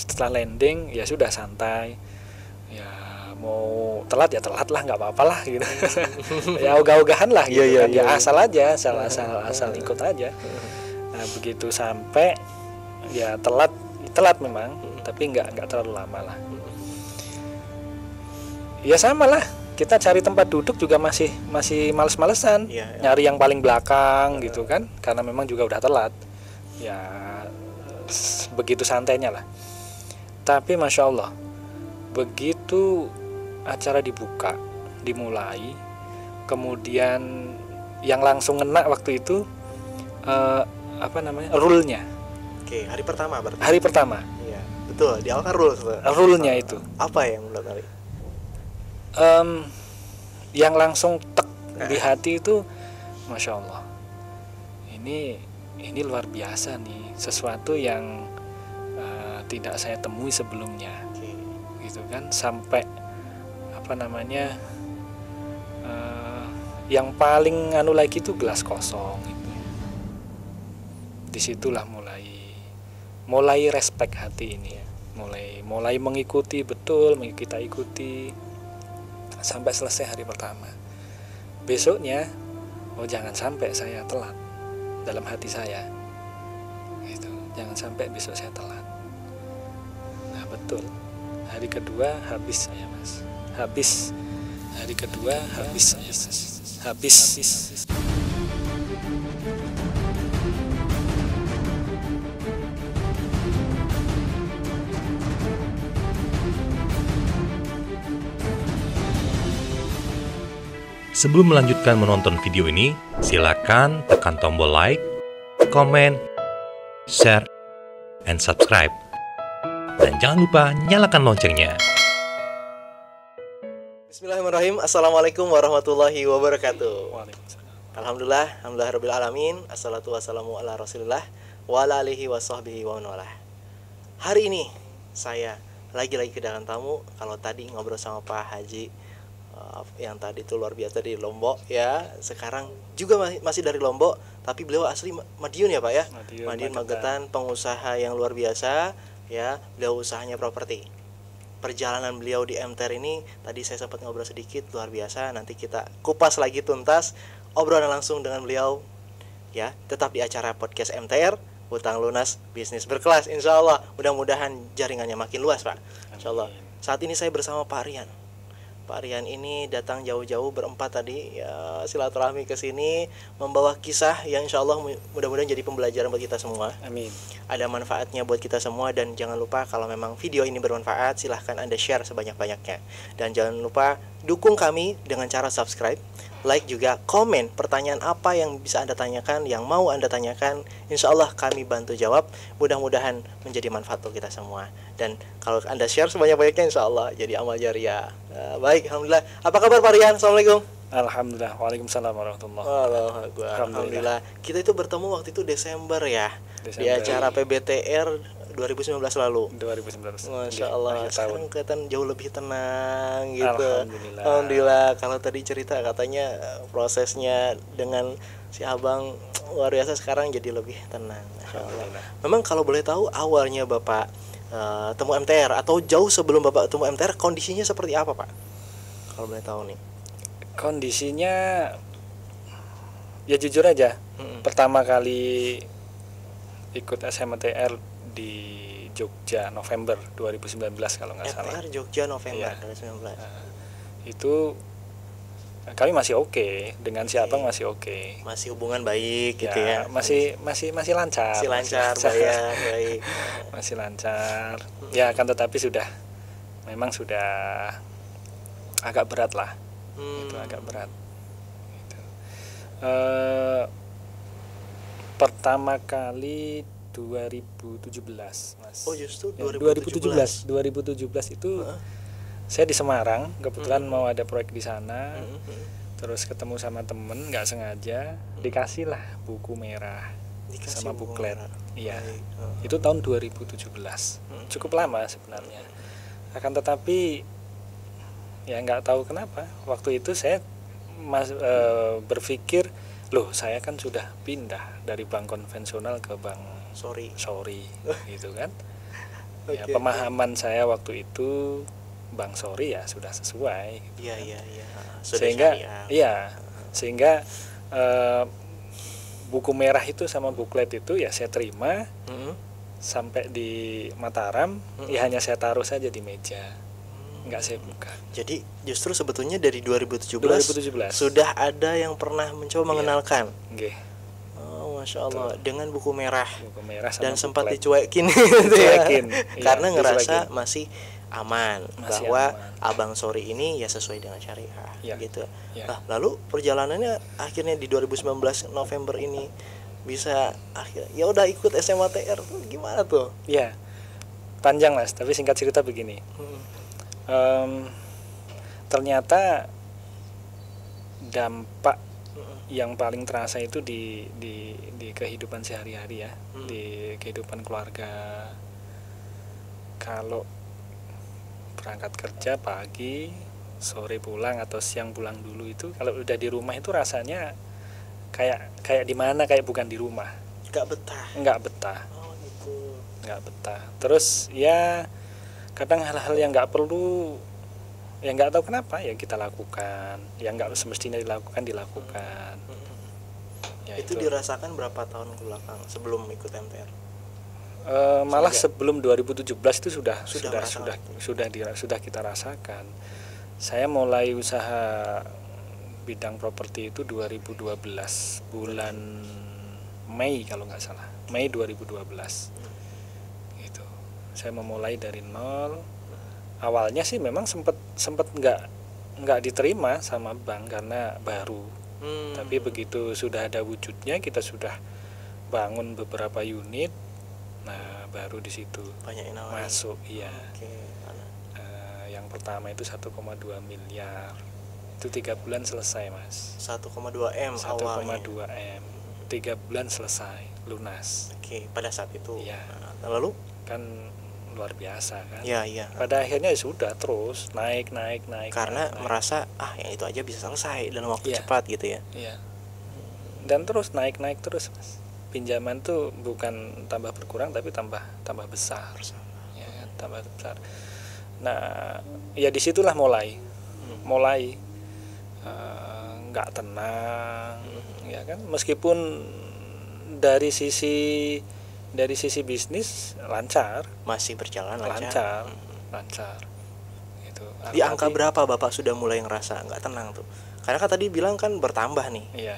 setelah landing ya sudah santai, ya mau telat ya telat lah, nggak apa-apa lah gitu. Ya ogah-ogahan lah gitu kan, ya asal aja, asal ikut aja. Nah begitu sampai ya telat memang, tapi nggak terlalu lama lah. Ya sama lah, kita cari tempat duduk juga masih males-malesan, nyari yang paling belakang gitu kan, karena memang juga udah telat. Ya begitu santainya lah. Tapi masya Allah, begitu acara dimulai, kemudian yang langsung ngena waktu itu rule-nya. Oke, hari pertama berarti. Hari pertama. Iya, betul. Di awal kan rule-nya itu. Apa yang menurut Ali? Yang langsung tek di hati itu, masya Allah. Ini luar biasa nih, sesuatu yang tidak saya temui sebelumnya. Gitu kan, sampai yang paling lagi itu gelas kosong gitu. Disitulah mulai respect hati ini, mulai mengikuti betul, kita ikuti sampai selesai hari pertama. Besoknya jangan sampai saya telat, dalam hati saya gitu, jangan sampai besok saya telat. Nah betul, hari kedua habis saya mas, hari kedua habis saya habis. Sebelum melanjutkan menonton video ini, silakan tekan tombol like, komen, share, and subscribe. Dan jangan lupa nyalakan loncengnya. Bismillahirrahmanirrahim. Assalamualaikum warahmatullahi wabarakatuh. Alhamdulillah rabbil alamin. Assalatu wassalamu ala rasulillah wa ala alihi wa sahbihi wa man walah. Hari ini saya lagi-lagi kedatangan tamu. Kalau tadi ngobrol sama Pak Haji yang tadi itu luar biasa di Lombok ya, sekarang juga masih dari Lombok, tapi beliau asli Madiun ya Pak ya. Madiun Magetan, pengusaha yang luar biasa ya. Beliau usahanya properti. Perjalanan beliau di MTR ini tadi saya sempat ngobrol sedikit, luar biasa. Nanti kita kupas lagi tuntas obrolan langsung dengan beliau ya. Tetap di acara podcast MTR, Utang Lunas Bisnis Berkelas. Insya Allah mudah-mudahan jaringannya makin luas Pak. Insya Allah. Saat ini saya bersama Pak Rian. Pak Rian ini datang jauh-jauh berempat tadi ya, silaturahmi ke sini membawa kisah yang insya Allah mudah-mudahan jadi pembelajaran buat kita semua. Amin. Ada manfaatnya buat kita semua, dan jangan lupa kalau memang video ini bermanfaat silahkan Anda share sebanyak-banyaknya. Dan jangan lupa dukung kami dengan cara subscribe, like, juga komen pertanyaan apa yang bisa Anda tanyakan, yang mau Anda tanyakan. Insya Allah kami bantu jawab, mudah-mudahan menjadi manfaat untuk kita semua. Dan kalau Anda share sebanyak-banyaknya insya Allah jadi amal jariah. Baik, Alhamdulillah. Apa kabar Pak Rian? Assalamualaikum. Alhamdulillah. Waalaikumsalam warahmatullahi wabarakatuh. Alhamdulillah. Kita itu bertemu waktu itu Desember ya. Di acara PBTR 2019 lalu. 2019. Masya Allah. Sekarang kelihatan jauh lebih tenang gitu. Alhamdulillah. Alhamdulillah. Kalau tadi cerita katanya prosesnya dengan si Abang luar biasa, sekarang jadi lebih tenang. Masya Allah. Memang kalau boleh tahu awalnya Bapak temu MTR atau jauh sebelum Bapak temu MTR, kondisinya seperti apa Pak? Kalau boleh tahu nih. Kondisinya ya jujur aja, pertama kali ikut SMTR di Jogja November 2019 kalau nggak salah. MTR Jogja November 2019. Itu kami masih oke, dengan si Abang masih oke. Masih hubungan baik gitu ya. Masih lancar. Masih lancar, baik. Masih lancar. Ya kan, tetapi memang sudah agak berat lah. Itu agak berat. Gitu. Pertama kali 2017, Mas. Oh, justru 2017 itu saya di Semarang, kebetulan mau ada proyek di sana. Terus ketemu sama temen, nggak sengaja dikasih lah buku merah sama buklet. Iya. Itu tahun 2017. Cukup lama sebenarnya. Akan tetapi ya nggak tahu kenapa waktu itu saya berpikir, loh saya kan sudah pindah dari bank konvensional ke bank Sori gitu kan. Ya, pemahaman saya waktu itu Bang Sori ya sudah sesuai. Iya. Sehingga sehingga buku merah itu sama buklet itu ya saya terima. Sampai di Mataram ya hanya saya taruh saja di meja. Nggak saya buka. Jadi justru sebetulnya dari 2017 sudah ada yang pernah mencoba mengenalkan. Masya Allah, dengan buku merah dan sempat dicuekin gitu ya. Karena ngerasa masih aman, bahwa Abang Sori ini ya sesuai dengan syariah gitu. Nah, lalu perjalanannya akhirnya di 2019 November ini bisa ya udah ikut SMATR tuh gimana tuh? Ya panjang Mas, tapi singkat cerita begini. Ternyata dampak yang paling terasa itu di kehidupan sehari-hari ya, di kehidupan keluarga. Kalau berangkat kerja pagi, sore pulang atau siang pulang dulu itu, kalau udah di rumah itu rasanya kayak di mana, kayak bukan di rumah. Nggak betah. Oh gitu. Nggak betah. Terus ya kadang hal-hal yang nggak perlu, yang nggak tahu kenapa ya kita lakukan, yang nggak semestinya dilakukan. Ya, itu dirasakan berapa tahun ke belakang sebelum ikut MTR? Malah sebelum 2017 itu sudah kita rasakan. Saya mulai usaha bidang properti itu 2012 bulan Mei kalau nggak salah, Mei 2012. Gitu. Saya memulai dari nol. Awalnya sih memang sempat nggak diterima sama bank karena baru. Tapi begitu sudah ada wujudnya, kita sudah bangun beberapa unit. Nah, baru di situ masuk. Iya. Yang pertama itu 1,2 miliar. Itu 3 bulan selesai, Mas. 1,2 M 1,2 M. 3 bulan selesai, lunas. Pada saat itu. Iya. Nah, lalu kan luar biasa kan. Iya. Pada akhirnya sudah terus naik. Karena merasa yang itu aja bisa selesai dalam waktu cepat gitu ya. Iya. Dan terus naik terus, Mas. Pinjaman tuh bukan tambah berkurang tapi tambah besar. Ya, tambah besar. Nah, ya disitulah mulai nggak tenang, ya kan. Meskipun dari sisi bisnis lancar, masih berjalan lancar. Gitu. Di angka berapa Bapak sudah mulai ngerasa nggak tenang tuh? Karena kan tadi bilang kan bertambah nih. Iya.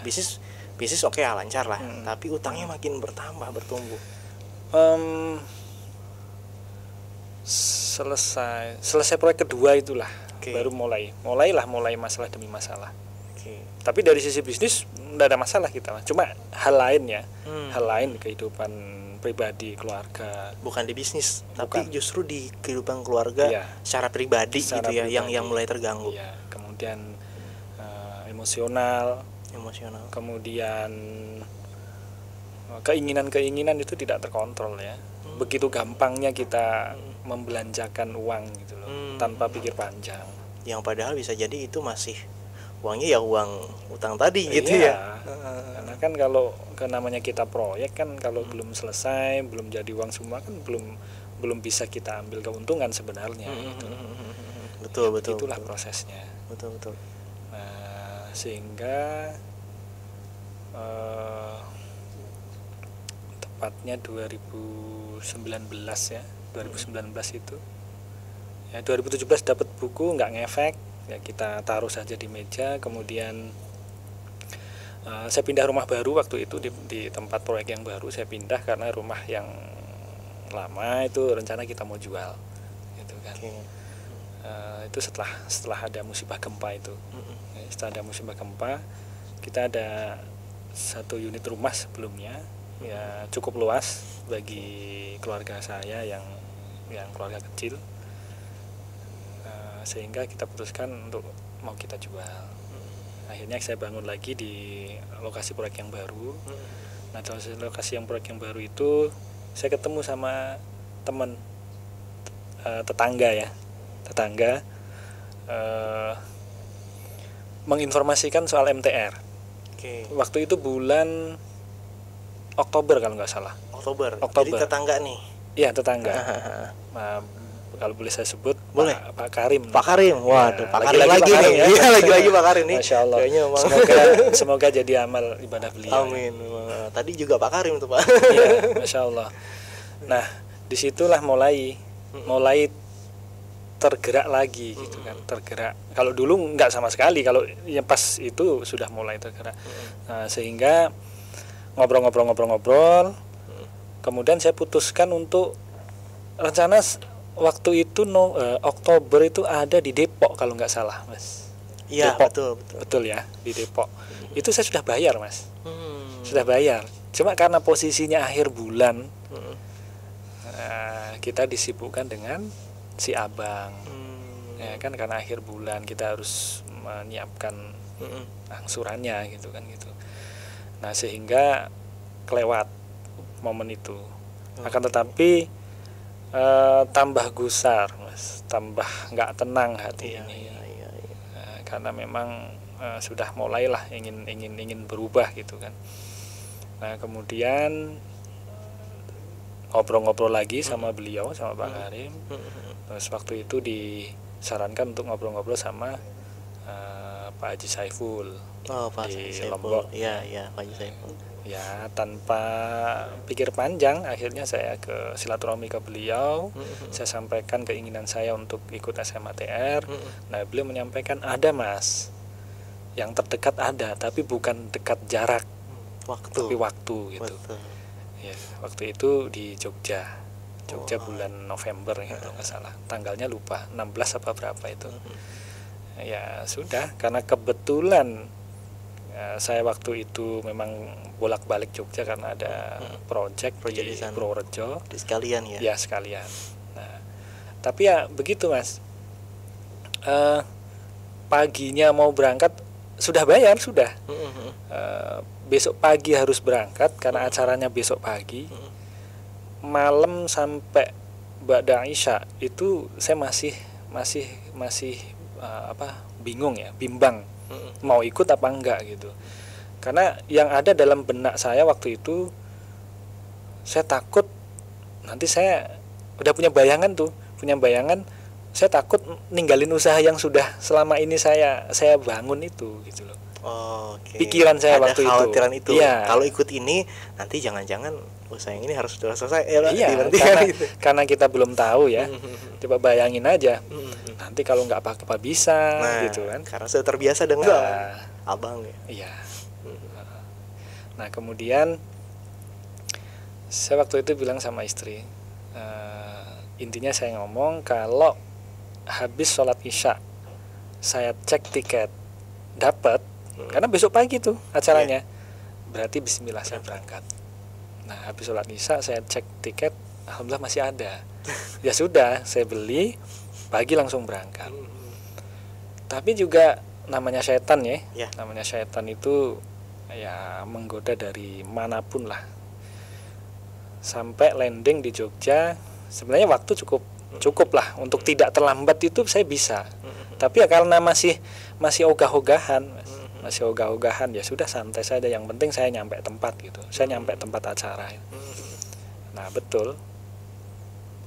Bisnis oke lancar lah, tapi utangnya makin bertumbuh. Selesai proyek kedua itulah baru mulai masalah demi masalah. Tapi dari sisi bisnis nggak ada masalah kita, cuma hal lain kehidupan pribadi keluarga, bukan di bisnis tapi justru di kehidupan keluarga secara pribadi gitu ya, yang mulai terganggu. Kemudian emosional, kemudian keinginan itu tidak terkontrol ya. Begitu gampangnya kita membelanjakan uang gitu loh, tanpa pikir panjang. Yang padahal bisa jadi itu masih uangnya uang utang tadi gitu ya. Karena kan kalau namanya kita proyek kan, kalau belum selesai, belum jadi uang semua kan belum bisa kita ambil keuntungan sebenarnya. Gitu. Betul. Itulah prosesnya. Betul. Nah, sehingga tepatnya 2019 ya, 2019 itu ya, 2017 dapat buku nggak ngefek ya, kita taruh saja di meja. Kemudian saya pindah rumah baru waktu itu, di tempat proyek yang baru saya pindah karena rumah yang lama itu rencana kita mau jual gitu kan. Itu setelah ada musibah gempa itu. Setelah ada musibah gempa, kita ada satu unit rumah sebelumnya ya, cukup luas bagi keluarga saya yang keluarga kecil, sehingga kita putuskan untuk mau kita jual. Akhirnya saya bangun lagi di lokasi proyek yang baru. Nah, di lokasi proyek yang baru itu saya ketemu sama teman tetangga menginformasikan soal MTR. Waktu itu bulan Oktober kalau nggak salah. Oktober. Jadi tetangga nih. Iya, tetangga. Nah, kalau boleh saya sebut, Boleh. Pak Karim. Pak Karim, waduh, Ya, Pak Karim lagi Pak Karim nih. ya. Iya, lagi-lagi Pak Karim nih. Masya Allah. Kayaknya emang. Semoga jadi amal ibadah beliau. Amin. Tadi juga Pak Karim tuh Pak. Iya, Masya Allah. Nah, disitulah mulai tergerak lagi gitu kan, tergerak. Kalau dulu nggak sama sekali, kalau yang pas itu sudah mulai tergerak. Nah, sehingga ngobrol, kemudian saya putuskan untuk rencana waktu itu Oktober itu ada di Depok kalau nggak salah, Mas. Iya, betul ya, di Depok. Itu saya sudah bayar, Mas. Sudah bayar. Cuma karena posisinya akhir bulan, kita disibukkan dengan si abang. Ya kan, karena akhir bulan kita harus menyiapkan angsurannya gitu kan gitu. Nah, sehingga kelewat momen itu. Akan tetapi tambah gusar, Mas, tambah nggak tenang hati ini. Karena memang sudah mulailah ingin berubah gitu kan. Nah, kemudian ngobrol-ngobrol lagi sama beliau, sama Pak Karim. Terus waktu itu disarankan untuk ngobrol-ngobrol sama Pak Haji Saiful. Pak di Saiful. Lombok. Iya, Pak Haji Saiful. Ya, tanpa pikir panjang akhirnya saya ke silaturahmi ke beliau. Saya sampaikan keinginan saya untuk ikut SMATR. Nah, beliau menyampaikan, ada Mas, yang terdekat ada, tapi bukan dekat jarak, tapi waktu gitu. Betul. Ya, waktu itu di Jogja bulan November gitu, nggak salah, tanggalnya lupa, 16 apa berapa itu. Ya sudah, karena kebetulan saya waktu itu memang bolak-balik Jogja karena ada project di Purworejo. Di sekalian ya? Ya, sekalian. Nah, tapi ya begitu Mas. Paginya mau berangkat sudah bayar, sudah. Besok pagi harus berangkat karena acaranya besok pagi. Malam sampai ba'da Isya itu saya masih bingung ya, bimbang. Mau ikut apa enggak gitu. Karena yang ada dalam benak saya waktu itu, saya takut nanti saya udah punya bayangan, saya takut ninggalin usaha yang sudah selama ini saya bangun itu gitu loh. Okay. Pikiran saya ada waktu khawatiran itu. Ya. Kalau ikut ini nanti jangan-jangan usaha yang ini harus sudah selesai. Iya, karena kita belum tahu ya. Coba bayangin aja. Nanti kalau nggak apa-apa bisa gitu kan. Karena sudah terbiasa dengan abang ya. Iya. Nah, kemudian saya waktu itu bilang sama istri, intinya saya ngomong kalau habis sholat Isya saya cek tiket dapat, karena besok pagi tuh acaranya, berarti bismillah saya berangkat. Nah, habis sholat Isya saya cek tiket, alhamdulillah masih ada. Ya sudah, saya beli, pagi langsung berangkat. Tapi juga namanya setan ya, namanya setan itu ya menggoda dari manapun lah. Sampai landing di Jogja, sebenarnya waktu cukup lah untuk tidak terlambat itu saya bisa. Tapi ya karena masih ogah-ogahan, ya sudah santai saja. Yang penting saya nyampe tempat gitu. Saya nyampe tempat acara. Nah, betul.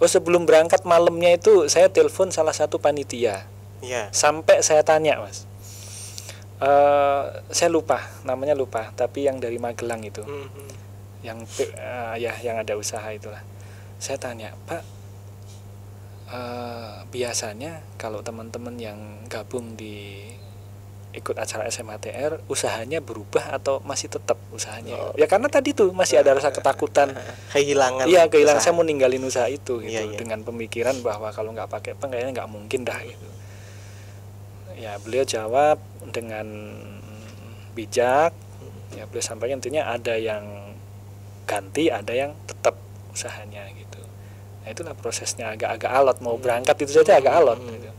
Sebelum berangkat malamnya itu saya telepon salah satu panitia. Sampai saya tanya, Mas. Saya lupa, namanya lupa, tapi yang dari Magelang itu. Yang yang ada usaha itulah. Saya tanya, Pak, biasanya kalau teman-teman yang gabung di ikut acara SMATR usahanya berubah atau masih tetap usahanya? Ya karena tadi tuh masih ada rasa ketakutan kehilangan. Iya, kehilangan. Saya mau ninggalin usaha itu gitu, dengan pemikiran bahwa kalau nggak pakai bank kayaknya nggak mungkin dah gitu. Ya, beliau jawab dengan bijak. Ya, beliau sampaikan intinya ada yang ganti, ada yang tetap usahanya gitu. Nah, itulah prosesnya, agak alot mau berangkat itu saja agak alot gitu.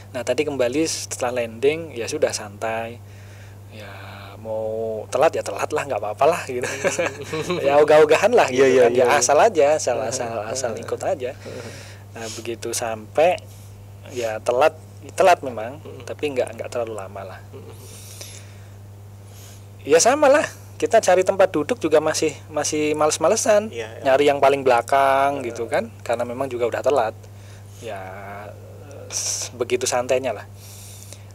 Nah, tadi kembali setelah landing ya sudah santai. Ya mau telat ya telat lah, nggak apa-apa lah gitu. Ya ogah-ogahan lah gitu kan. Ya asal aja, asal ikut aja. Nah, begitu sampai ya telat memang, tapi nggak terlalu lama lah. Ya sama lah kita cari tempat duduk juga masih males-malesan, nyari yang paling belakang gitu kan, karena memang juga udah telat ya, begitu santainya lah.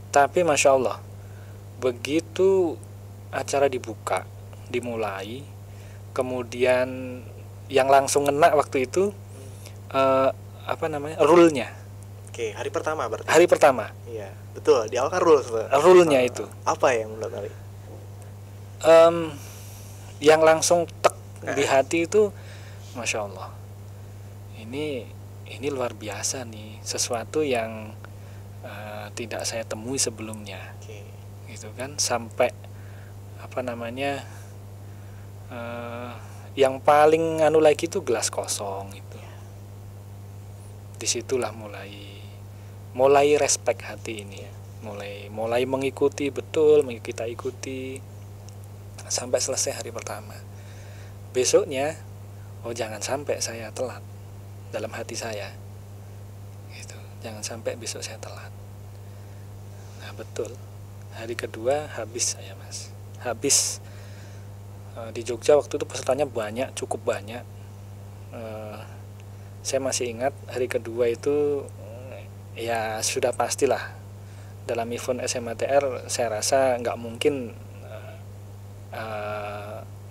Tapi Masya Allah, begitu acara dibuka, dimulai, kemudian yang langsung ngena waktu itu rule-nya. Oke, hari pertama berarti. Hari pertama. Iya, betul. Di awal kan rule-nya itu. Apa yang menurut Ali? Yang langsung tek di hati itu, Masya Allah, ini luar biasa nih, sesuatu yang tidak saya temui sebelumnya. Gitu kan, sampai yang paling lagi itu gelas kosong itu. Disitulah mulai respect hati ini, mulai mengikuti betul, kita ikuti sampai selesai hari pertama. Besoknya, jangan sampai saya telat dalam hati saya, gitu. Jangan sampai besok saya telat. Nah betul, hari kedua habis saya Mas, habis. Di Jogja waktu itu pesertanya banyak, cukup banyak. Saya masih ingat hari kedua itu ya sudah pastilah dalam event SMATR, saya rasa nggak mungkin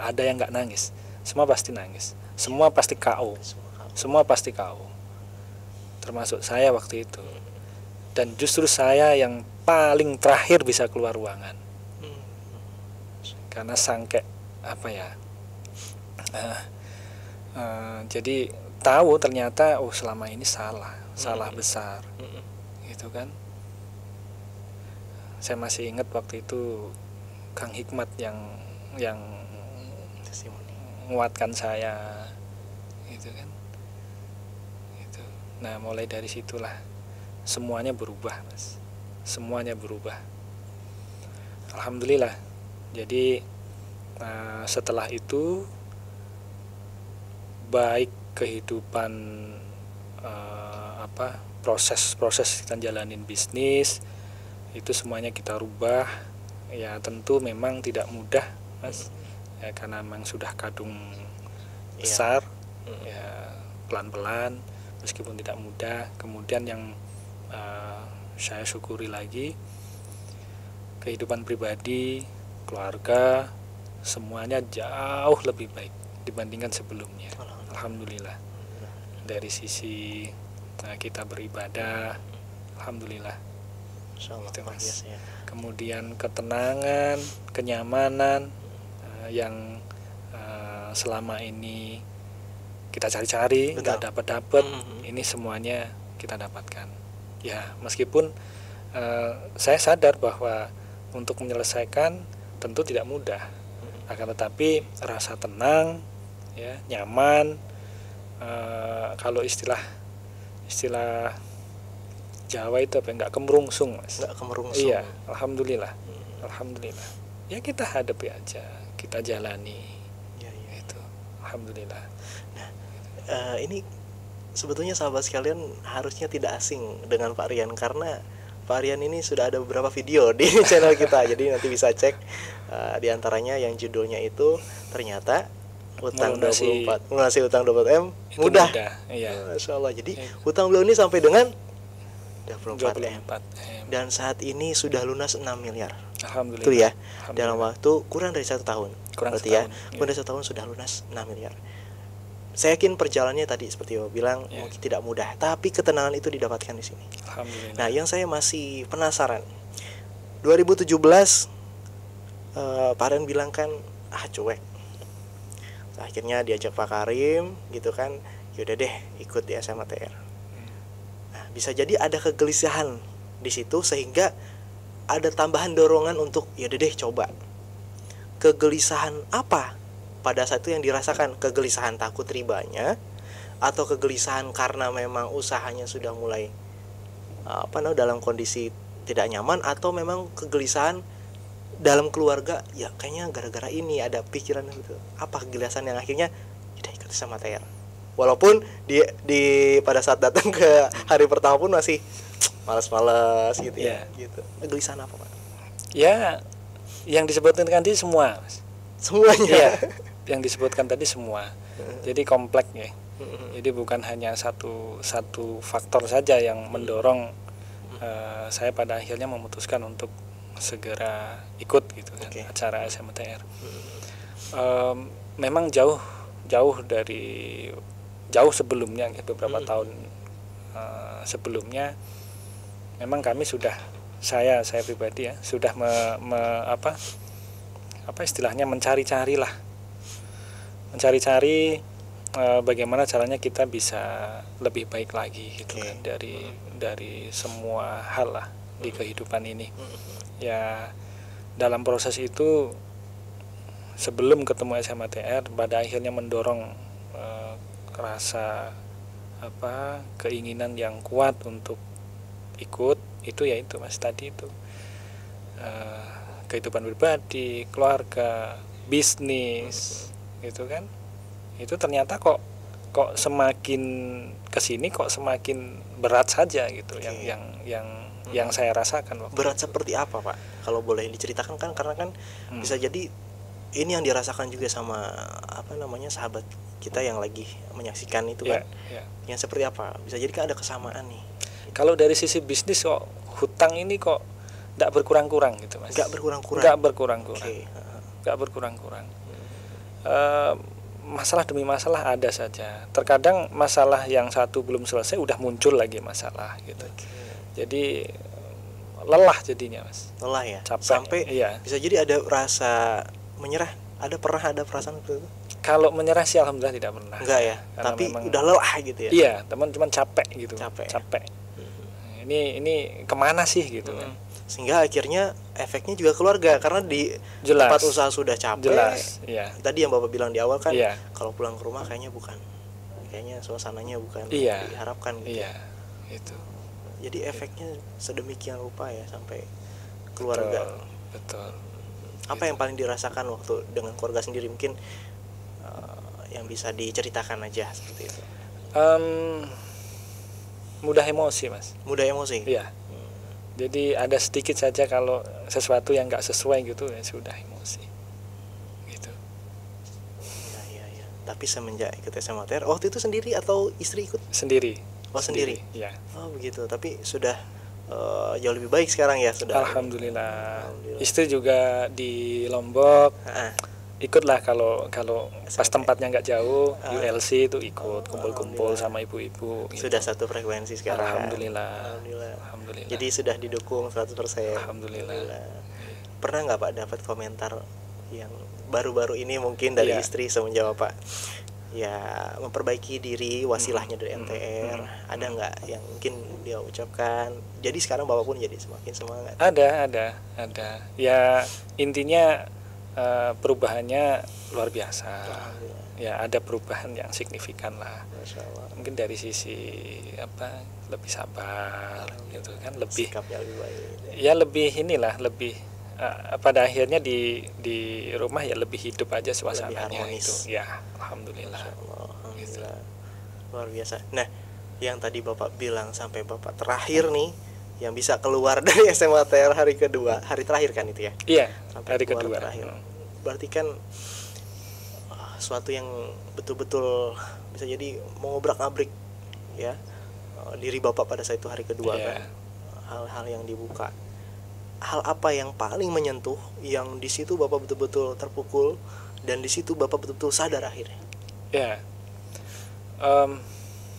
ada yang nggak nangis. Semua pasti nangis, semua pasti KO, semua pasti KO, termasuk saya waktu itu. Dan justru saya yang paling terakhir bisa keluar ruangan, karena sangke jadi tahu ternyata selama ini salah besar, gitu kan. Saya masih ingat waktu itu Kang Hikmat yang menguatkan saya, gitu kan. Gitu. Nah mulai dari situlah semuanya berubah Mas, semuanya berubah, alhamdulillah. Jadi setelah itu baik kehidupan proses kita jalanin bisnis itu semuanya kita rubah. Ya tentu memang tidak mudah Mas, ya, karena memang sudah kadung besar, ya pelan-pelan meskipun tidak mudah. Kemudian yang saya syukuri lagi, kehidupan pribadi, keluarga, semuanya jauh lebih baik dibandingkan sebelumnya, alhamdulillah. Dari sisi kita beribadah, alhamdulillah. Itu Mas. Kemudian ketenangan, kenyamanan yang selama ini kita cari-cari nggak dapat, ini semuanya kita dapatkan. Ya meskipun saya sadar bahwa untuk menyelesaikan tentu tidak mudah, akan tetapi rasa tenang, ya nyaman, kalau istilah Jawa itu nggak kemerungsung Mas. Nggak kemerungsung. Iya, alhamdulillah. Alhamdulillah. Ya kita hadapi aja, kita jalani. Ya. Itu, alhamdulillah. Nah, ini sebetulnya sahabat sekalian harusnya tidak asing dengan Pak Rian, karena Pak Rian ini sudah ada beberapa video di channel kita. Jadi nanti bisa cek di antaranya yang judulnya itu ternyata utang 24, melunasi utang 24M mudah. Iya. Masya Allah. Jadi utang beliau ini sampai dengan 24M. Dan saat ini sudah lunas 6 miliar. Alhamdulillah. Itu ya. Dalam waktu kurang dari 1 tahun. Berarti ya, kurang dari 1 tahun sudah lunas 6 miliar. Saya yakin perjalanannya tadi seperti Bapak bilang mungkin tidak mudah, tapi ketenangan itu didapatkan di sini. Alhamdulillah. Nah, yang saya masih penasaran, 2017 Pak Rian bilang kan cuek. Akhirnya diajak Pak Karim gitu kan, yaudah deh ikut di SMATR. Nah, bisa jadi ada kegelisahan di situ sehingga ada tambahan dorongan untuk yaudah deh coba. Kegelisahan apa pada saat itu yang dirasakan? Kegelisahan takut ribanya, atau kegelisahan karena memang usahanya sudah mulai dalam kondisi tidak nyaman, atau memang kegelisahan dalam keluarga, ya kayaknya gara-gara ini ada pikiran gitu. Apa kegelisahan yang akhirnya udah ikut sama TR, walaupun di pada saat datang ke hari pertama pun masih malas-malas gitu ya gitu. Kegelisahan apa Pak? Ya yang disebutkan tadi semua Semuanya. Iya, yang disebutkan tadi semua. Jadi kompleks ya. Jadi bukan hanya satu faktor saja yang mendorong saya pada akhirnya memutuskan untuk segera ikut gitu kan, acara SMTR. Memang jauh sebelumnya, beberapa tahun sebelumnya memang kami sudah, saya pribadi ya sudah istilahnya mencari-cari bagaimana caranya kita bisa lebih baik lagi gitu kan, dari semua hal lah di kehidupan ini. Ya dalam proses itu sebelum ketemu SMTR pada akhirnya mendorong rasa keinginan yang kuat untuk ikut itu, yaitu Mas tadi itu kehidupan pribadi, keluarga, bisnis gitu kan. Itu ternyata kok semakin kesini kok semakin berat saja gitu. Yang saya rasakan waktu berat itu. Seperti apa Pak, kalau boleh diceritakan kan, karena kan bisa jadi ini yang dirasakan juga sama sahabat kita yang lagi menyaksikan itu kan. Yang seperti apa, bisa jadi kan ada kesamaan nih. Kalau dari sisi bisnis kok hutang ini kok nggak berkurang-kurang gitu Mas. Nggak berkurang-kurang. Masalah demi masalah ada saja. Terkadang masalah yang satu belum selesai udah muncul lagi masalah gitu. Jadi lelah jadinya Mas. Lelah ya. Capek. Sampai bisa jadi ada rasa menyerah. Pernah ada perasaan seperti itu? Kalau menyerah sih alhamdulillah tidak pernah. Enggak ya. Karena tapi memang, udah lelah gitu ya. Iya, cuman capek gitu. Capek. Ini kemana sih gitu kan. Sehingga akhirnya efeknya juga keluarga, karena di Jelas. tempat usaha sudah capek. Jelas, iya. Tadi yang Bapak bilang di awal kan, Iya. kalau pulang ke rumah kayaknya suasananya bukan Iya. diharapkan gitu. Iya, itu. Jadi efeknya sedemikian rupa ya sampai keluarga. Betul. Apa yang paling dirasakan waktu dengan keluarga sendiri, mungkin yang bisa diceritakan aja seperti itu? Mudah emosi Mas. Mudah emosi? Iya. Jadi ada sedikit saja kalau sesuatu yang nggak sesuai gitu ya sudah emosi gitu. Iya. Tapi semenjak ikut SMTR waktu itu sendiri atau istri ikut? Sendiri. Sendiri. Iya. Oh begitu. Tapi sudah jauh lebih baik sekarang ya sudah. Alhamdulillah. Istri juga di Lombok. Ikutlah kalau pas tempatnya nggak jauh, ULC itu ikut kumpul-kumpul sama ibu-ibu gitu. Sudah satu frekuensi sekarang. Alhamdulillah. Jadi sudah didukung 100%. Alhamdulillah. Pernah nggak Pak dapat komentar yang baru-baru ini mungkin dari istri semenjak Bapak ya memperbaiki diri, wasilahnya dari MTR, ada nggak yang mungkin dia ucapkan? Jadi sekarang Bapak pun jadi semakin semangat. Ada. Ya intinya perubahannya luar biasa. Ya ada perubahan yang signifikan lah. Mungkin dari sisi lebih sabar gitu kan, lebih sikapnya lebih baik. Ya lebih lebih pada akhirnya di rumah ya lebih hidup aja suasananya itu. Ya alhamdulillah. Gitu. Luar biasa. Nah, yang tadi Bapak bilang sampai Bapak terakhir nih yang bisa keluar dari SMTR hari kedua, hari terakhir kan itu ya? Iya, sampai hari kedua. Terakhir. Berarti kan suatu yang betul-betul bisa jadi mengobrak-abrik ya diri Bapak pada saat itu hari kedua kan. Hal-hal yang dibuka. Hal apa yang paling menyentuh yang di situ Bapak betul-betul terpukul dan di situ Bapak betul-betul sadar akhirnya? Ya.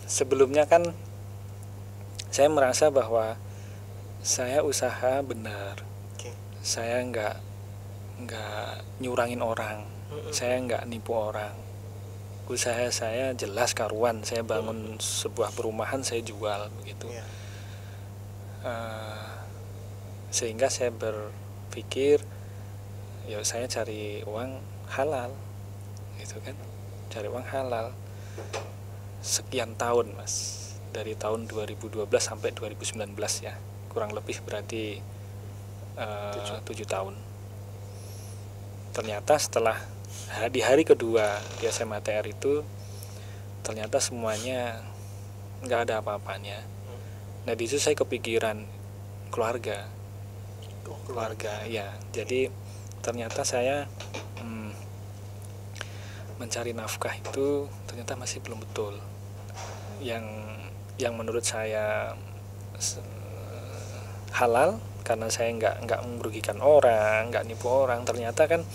Sebelumnya kan saya merasa bahwa saya usaha benar. Saya nggak nyurangin orang. Saya nggak nipu orang. Usaha saya jelas karuan. Saya bangun sebuah perumahan, saya jual begitu. Sehingga saya berpikir ya saya cari uang halal gitu kan, cari uang halal sekian tahun Mas, dari tahun 2012 sampai 2019 ya, kurang lebih berarti 7 tahun. Ternyata setelah di hari kedua di SMTR itu ternyata semuanya nggak ada apa-apanya. Nah di situ saya kepikiran keluarga ya. Jadi ternyata saya mencari nafkah itu ternyata masih belum betul. Yang menurut saya halal karena saya nggak merugikan orang, nggak nipu orang, ternyata kan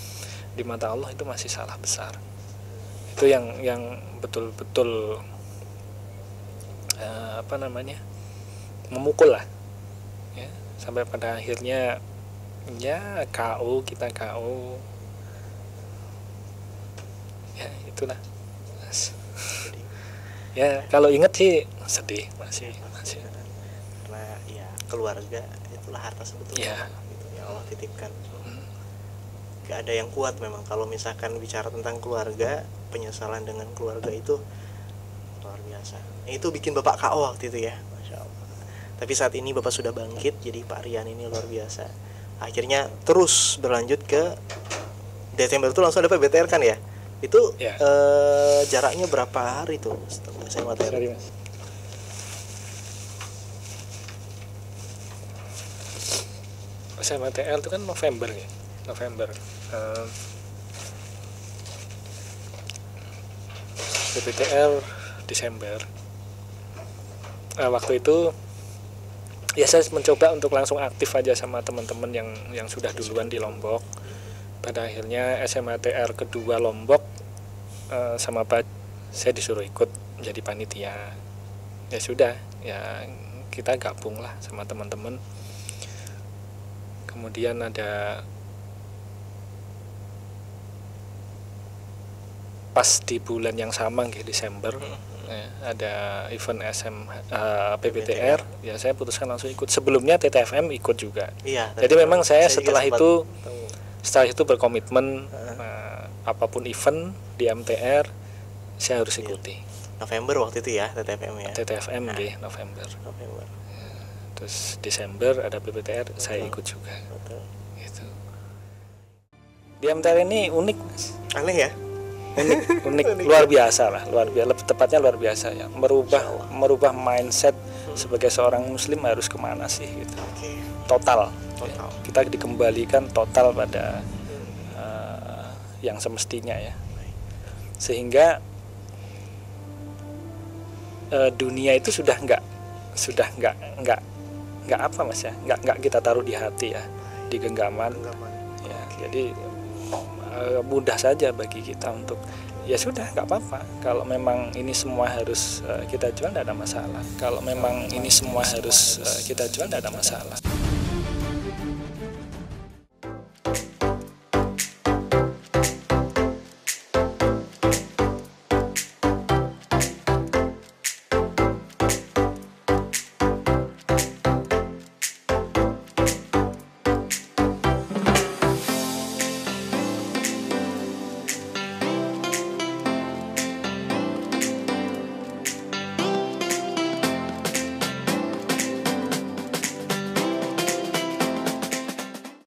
di mata Allah itu masih salah besar. Itu yang betul-betul memukul lah ya, sampai pada akhirnya ya kita KO ya, itulah ya. Kalau inget sih sedih masih karena ya keluarga itulah harta sebetulnya ya. Gitu, yang Allah titipkan. Gak ada yang kuat memang kalau misalkan bicara tentang keluarga, penyesalan dengan keluarga itu luar biasa. Itu bikin Bapak KO waktu itu ya, Masya Allah. Tapi saat ini Bapak sudah bangkit, jadi Pak Rian ini luar biasa. Akhirnya terus berlanjut ke Desember itu langsung ada PBTR kan ya? Itu ya. Jaraknya berapa hari tuh setelah SMATR? Sorry, Mas. SMATR itu kan November ya, PBTR Desember. Waktu itu ya saya mencoba untuk langsung aktif aja sama teman-teman yang sudah duluan di Lombok. Pada akhirnya SMATR kedua Lombok sama Pak saya disuruh ikut menjadi panitia. Ya sudah, ya kita gabung lah sama teman-teman. Kemudian ada pas di bulan yang sama Desember ada event PBTR ya, saya putuskan langsung ikut. Sebelumnya TTFM ikut juga. Iya, jadi memang saya setelah itu berkomitmen apapun event di MTR saya harus ikuti. November waktu itu ya TTFM ya. TTFM di November. Terus Desember ada PBTR, saya ikut juga. Betul. Gitu. Di MTR ini unik, Mas. Aneh ya? Unik. Luar biasa lah, lebih tepatnya luar biasa ya. Merubah mindset sebagai seorang muslim harus kemana sih gitu. Total. Ya. Kita dikembalikan total pada yang semestinya ya. Sehingga dunia itu sudah nggak apa Mas ya, nggak kita taruh di hati ya, di genggaman. Ya, jadi mudah saja bagi kita untuk ya sudah nggak apa-apa. Kalau memang ini semua harus kita jual, tidak ada masalah. Kalau memang ini semua harus kita jual, tidak ada masalah.